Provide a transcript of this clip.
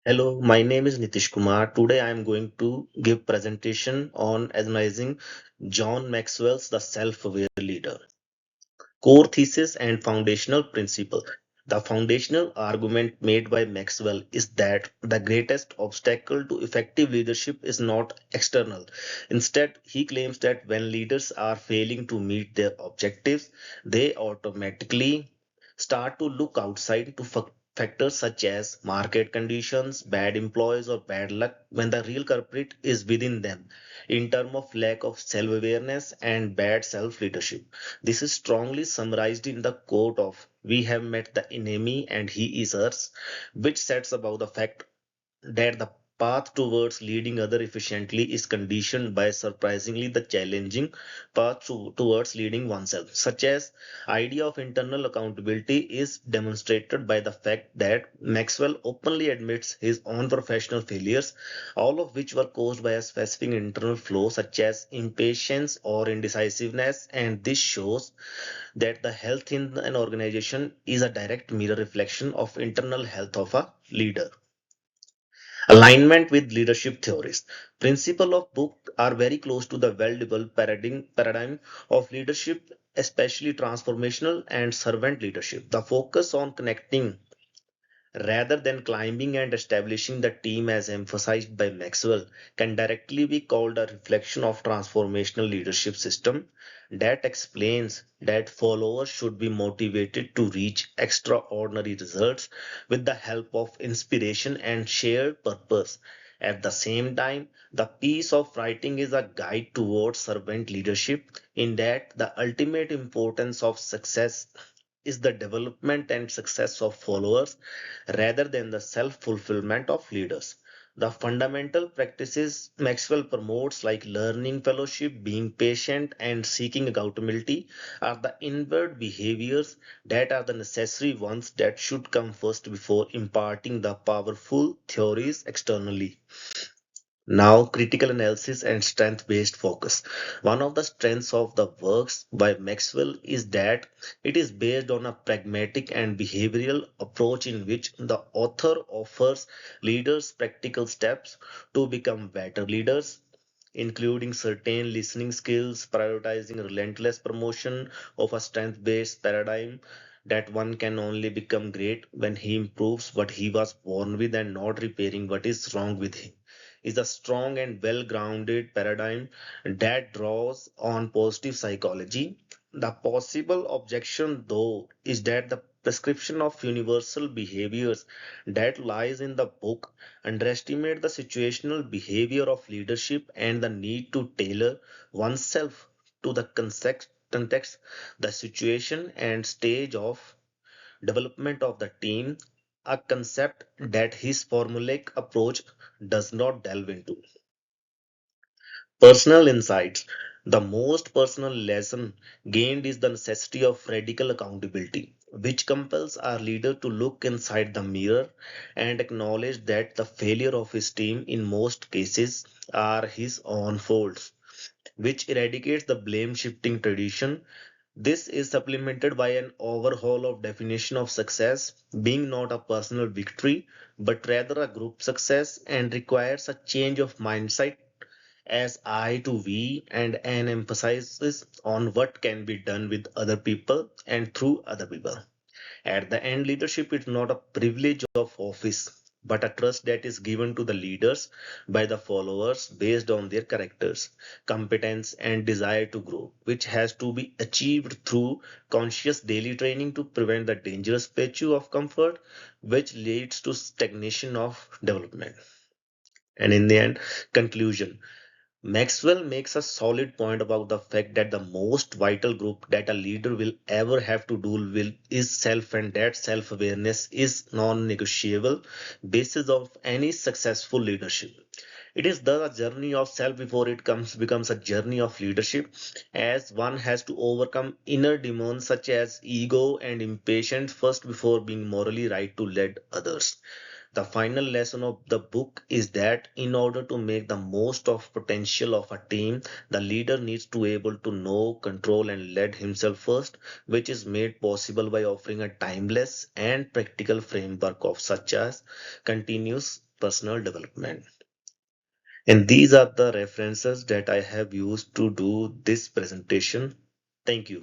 Hello, my name is Nitish Kumar. Today I am going to give presentation on analyzing John Maxwell's The Self-Aware Leader. Core thesis and foundational principle. The foundational argument made by Maxwell is that the greatest obstacle to effective leadership is not external. Instead, he claims that when leaders are failing to meet their objectives, they automatically start to look outside to factors such as market conditions, bad employees, or bad luck when the real culprit is within them in terms of lack of self-awareness and bad self-leadership. This is strongly summarized in the quote of "We have met the enemy and he is ours," which sets above the fact that the path towards leading other efficiently is conditioned by surprisingly the challenging towards leading oneself, such as idea of internal accountability is demonstrated by the fact that Maxwell openly admits his own professional failures, all of which were caused by a specific internal flaw such as impatience or indecisiveness, and this shows that the health in an organization is a direct mirror reflection of internal health of a leader. Alignment with leadership theories. Principles of book are very close to the well-developed paradigm of leadership, especially transformational and servant leadership. The focus on connecting rather than climbing and establishing the team as emphasized by Maxwell can directly be called a reflection of transformational leadership system that explains that followers should be motivated to reach extraordinary results with the help of inspiration and shared purpose. At the same time, the piece of writing is a guide towards servant leadership in that the ultimate importance of success is the development and success of followers rather than the self fulfillment of leaders. The fundamental practices Maxwell promotes, like learning fellowship, being patient, and seeking accountability, are the inward behaviors that are the necessary ones that should come first before imparting the powerful theories externally. Now, critical analysis and strength based focus. One of the strengths of the works by Maxwell is that it is based on a pragmatic and behavioral approach in which the author offers leaders practical steps to become better leaders, including certain listening skills, prioritizing relentless promotion of a strength based paradigm that one can only become great when he improves what he was born with and not repairing what is wrong with him, is a strong and well grounded paradigm that draws on positive psychology. The possible objection, though, is that the prescription of universal behaviors that lies in the book underestimate the situational behavior of leadership and the need to tailor oneself to the context, the situation, and stage of development of the team, a concept that his formulaic approach does not delve into. Personal insights. The most personal lesson gained is the necessity of radical accountability, which compels our leader to look inside the mirror and acknowledge that the failure of his team in most cases are his own faults, which eradicates the blame shifting tradition. This is supplemented by an overhaul of definition of success being not a personal victory but rather a group success, and requires a change of mindset as I to we and an emphasis on what can be done with other people and through other people. At the end, leadership is not a privilege of office, but a trust that is given to the leaders by the followers based on their characters, competence, and desire to grow, which has to be achieved through conscious daily training to prevent the dangerous plateau of comfort, which leads to stagnation of development. And in the end, conclusion. Maxwell makes a solid point about the fact that the most vital group that a leader will ever have to do will is self, and that self-awareness is non-negotiable basis of any successful leadership. It is thus a journey of self before it becomes a journey of leadership, as one has to overcome inner demons such as ego and impatience first before being morally right to lead others. The final lesson of the book is that in order to make the most of potential of a team, the leader needs to able to know, control and lead himself first, which is made possible by offering a timeless and practical framework of such as continuous personal development. And these are the references that I have used to do this presentation. Thank you.